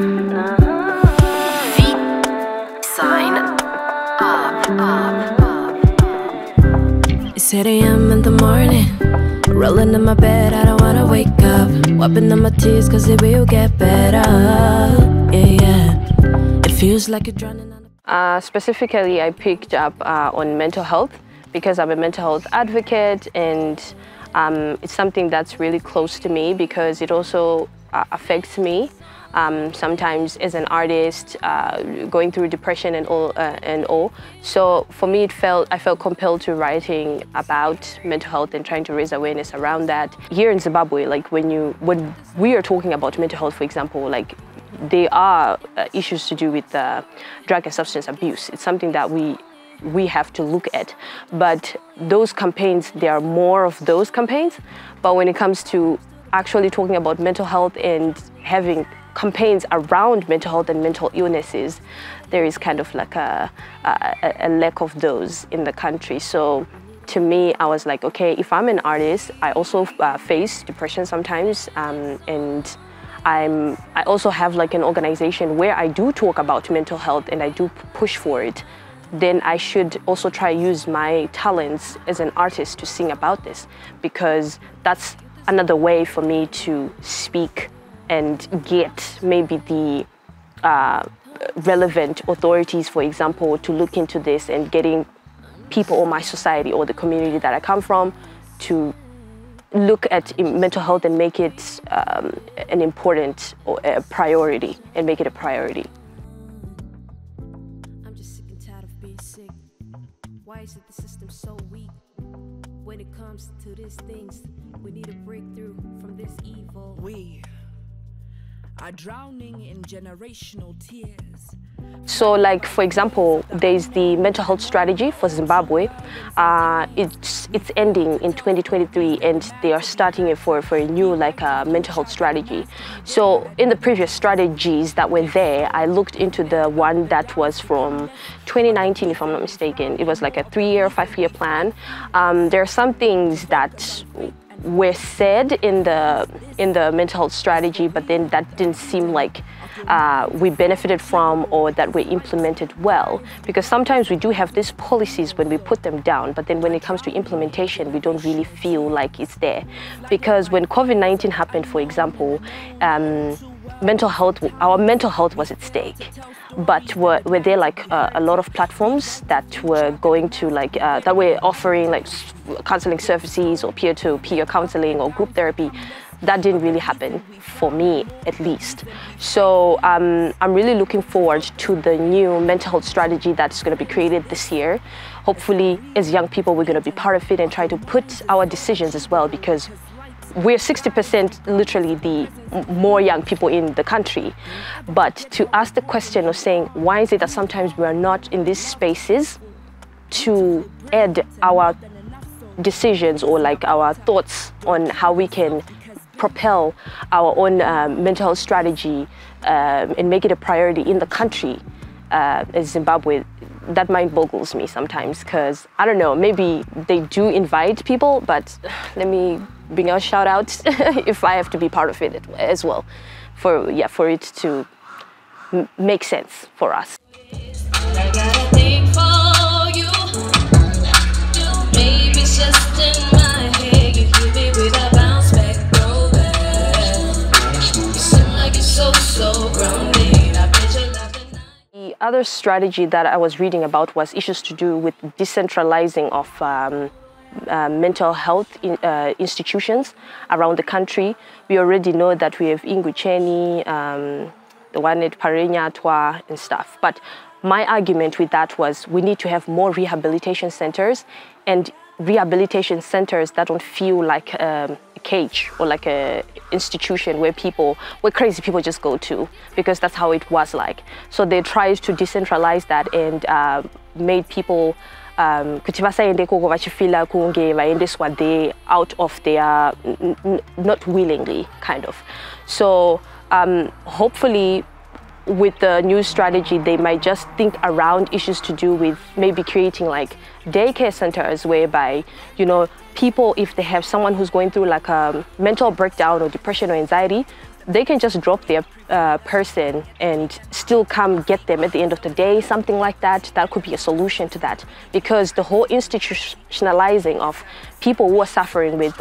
Sign up. It's 8 a.m. in the morning, rolling in my bed, I don't wanna wake up. Wiping on my tears cause it will get better. Yeah. It feels like you're drowning on Specifically, I picked up on mental health because I'm a mental health advocate, and it's something that's really close to me because it also affects me. Sometimes as an artist, going through depression and all. So for me, I felt compelled to writing about mental health and trying to raise awareness around that. Here in Zimbabwe, like when we are talking about mental health, for example, like there are issues to do with drug and substance abuse. It's something that we have to look at. But those campaigns, there are more of those campaigns. But when it comes to actually talking about mental health and having campaigns around mental health and mental illnesses, there is kind of like a lack of those in the country. So to me, I was like, okay, if I'm an artist, I also face depression sometimes, and I also have like an organization where I do talk about mental health and I do push for it. Then I should also try use my talents as an artist to sing about this, because that's another way for me to speak and get maybe the relevant authorities, for example, to look into this, and getting people or my society or the community that I come from to look at mental health and make it an important or a priority, and make it a priority. I'm just sick and tired of being sick. Why is it the system so weak? When it comes to these things, we need a breakthrough from this evil. We are drowning in generational tears. So like, for example, there's the mental health strategy for Zimbabwe. It's ending in 2023, and they are starting it for a new mental health strategy. So in the previous strategies that were there, I looked into the one that was from 2019, if I'm not mistaken. It was like a 3-year, 5-year plan. There are some things that were said in the mental health strategy, but then that didn't seem like we benefited from, or that were implemented well, because sometimes we do have these policies when we put them down, but then when it comes to implementation, we don't really feel like it's there. Because when COVID-19 happened, for example, our mental health was at stake. But were there like a lot of platforms that were going to that were offering like counseling services or peer-to-peer counseling or group therapy? That didn't really happen for me, at least. So I'm really looking forward to the new mental health strategy that's going to be created this year. Hopefully, as young people, we're going to be part of it and try to put our decisions as well, because we're 60% literally the more young people in the country. But to ask the question of saying, why is it that sometimes we are not in these spaces to add our decisions or like our thoughts on how we can propel our own mental health strategy and make it a priority in the country as Zimbabwe? That mind boggles me sometimes, because I don't know, maybe they do invite people, but let me bring a shout out if I have to be part of it as well, for it to make sense for us. I got a thing for you. Maybe it's just in my head. You hit me with a bounce back, throw back. You seem like you're so grounded. I bet you're laughing. The other strategy that I was reading about was issues to do with decentralizing of mental health institutions around the country. We already know that we have Ingwicheni, the one at Parenyatwa and stuff. But my argument with that was we need to have more rehabilitation centers, and rehabilitation centers that don't feel like a cage or like a institution where crazy people just go to, because that's how it was like. So they tried to decentralize that and made people kuti vasaende koko vachifila kunge vaendeswa there out of their not willingly, kind of. So hopefully with the new strategy, they might just think around issues to do with maybe creating like daycare centers whereby, you know, people, if they have someone who's going through like a mental breakdown or depression or anxiety, they can just drop their person and still come get them at the end of the day, something like that. That could be a solution to that, because the whole institutionalizing of people who are suffering with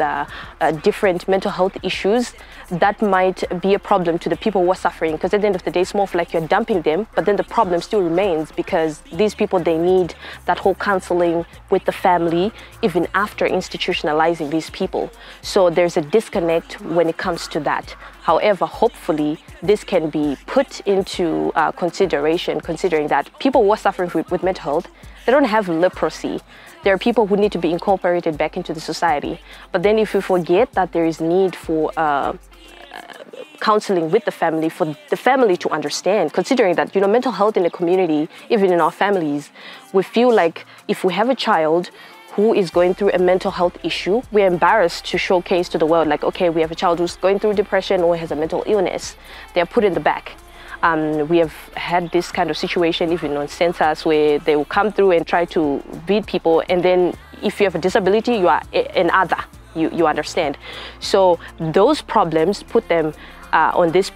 different mental health issues, that might be a problem to the people who are suffering, because at the end of the day, it's more of like you're dumping them, but then the problem still remains, because these people, they need that whole counseling with the family even after institutionalizing these people. So there's a disconnect when it comes to that. However, hopefully this can be put into consideration, considering that people who are suffering with mental health, they don't have leprosy. There are people who need to be incorporated back into the society. But then if we forget that there is need for counseling with the family, for the family to understand, considering that, you know, mental health in the community, even in our families, we feel like if we have a child who is going through a mental health issue, we're embarrassed to showcase to the world, like, okay, we have a child who's going through depression or has a mental illness. They're put in the back. We have had this kind of situation even on census, where they will come through and try to beat people, and then if you have a disability, you are an other. You understand? So those problems put them on this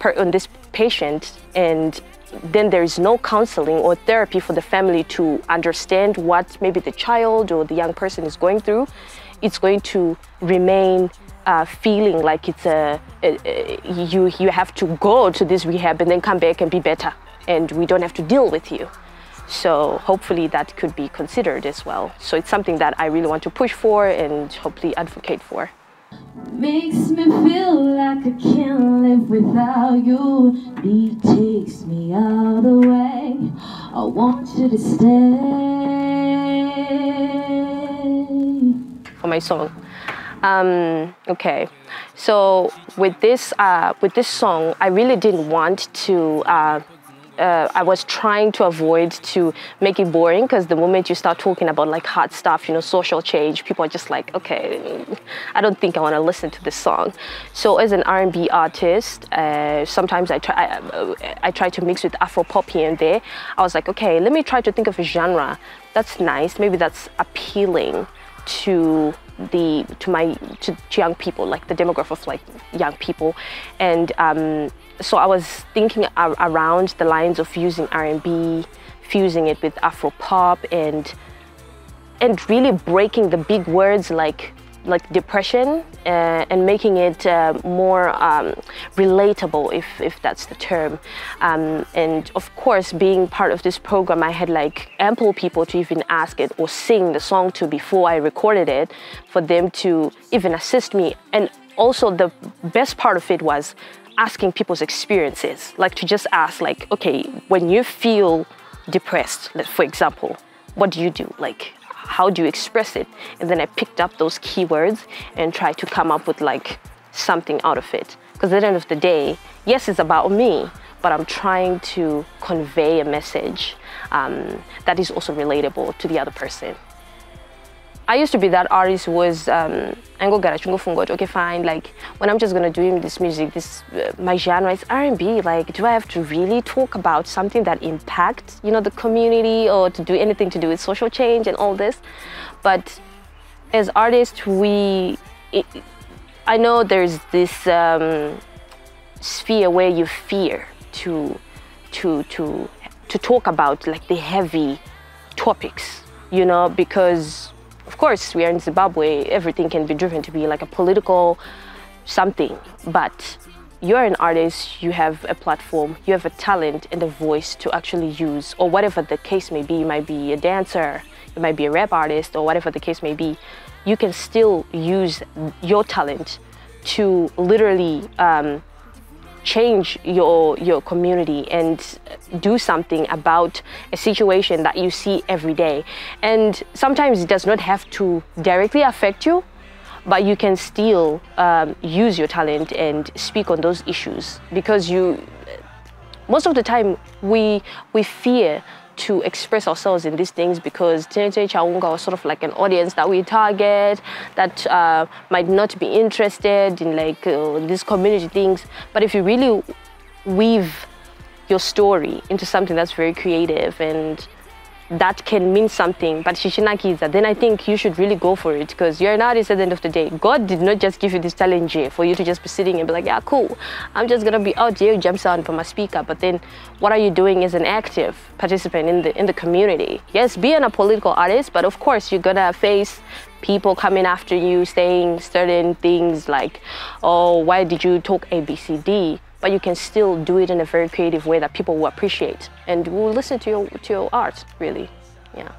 patient, and then there is no counseling or therapy for the family to understand what maybe the child or the young person is going through. It's going to remain feeling like it's you have to go to this rehab and then come back and be better, and we don't have to deal with you. So hopefully that could be considered as well. So it's something that I really want to push for and hopefully advocate for. Makes me feel like I can't live without you. It takes me all the way. I want you to stay. For my song. Okay, so with this song, I really didn't want to. I was trying to avoid to make it boring, because the moment you start talking about like hard stuff, you know, social change, people are just like, okay, I don't think I want to listen to this song. So as an R&B artist, sometimes I try to mix with Afro pop here and there. I was like, okay, let me try to think of a genre that's nice, maybe that's appealing to young people, like the demographic of like young people. And so I was thinking around the lines of using R&B, fusing it with Afro pop, and really breaking the big words like depression, and making it more relatable, if that's the term. And of course, being part of this program, I had like ample people to even ask it or sing the song to before I recorded it, for them to even assist me. And also the best part of it was asking people's experiences, like to just ask, like, okay, when you feel depressed, for example, what do you do? Like, how do you express it? And then I picked up those keywords and tried to come up with like something out of it. Because at the end of the day, yes, it's about me, but I'm trying to convey a message that is also relatable to the other person. I used to be that artist who was, okay, fine, like, when I'm just gonna do this music, my genre is R&B, like, do I have to really talk about something that impacts, you know, the community, or to do anything to do with social change and all this? But as artists, I know there's this sphere where you fear to talk about like the heavy topics, you know, because of course, we are in Zimbabwe, everything can be driven to be like a political something, but you're an artist, you have a platform, you have a talent and a voice to actually use, or whatever the case may be. You might be a dancer, you might be a rap artist, or whatever the case may be. You can still use your talent to literally change your community and do something about a situation that you see every day. And sometimes it does not have to directly affect you, but you can still use your talent and speak on those issues, because most of the time we fear to express ourselves in these things, because Chaunga was sort of like an audience that we target that might not be interested in like these community things. But if you really weave your story into something that's very creative and that can mean something, but Shishinakiza, then I think you should really go for it, because you're an artist at the end of the day. God did not just give you this talent here for you to just be sitting and be like, yeah, cool, I'm just gonna be out here, jump sound from a speaker. But then what are you doing as an active participant in the community? Yes, being a political artist, but of course you're gonna face people coming after you saying certain things like, oh, why did you talk ABCD? But you can still do it in a very creative way that people will appreciate and will listen to your art, really. Yeah.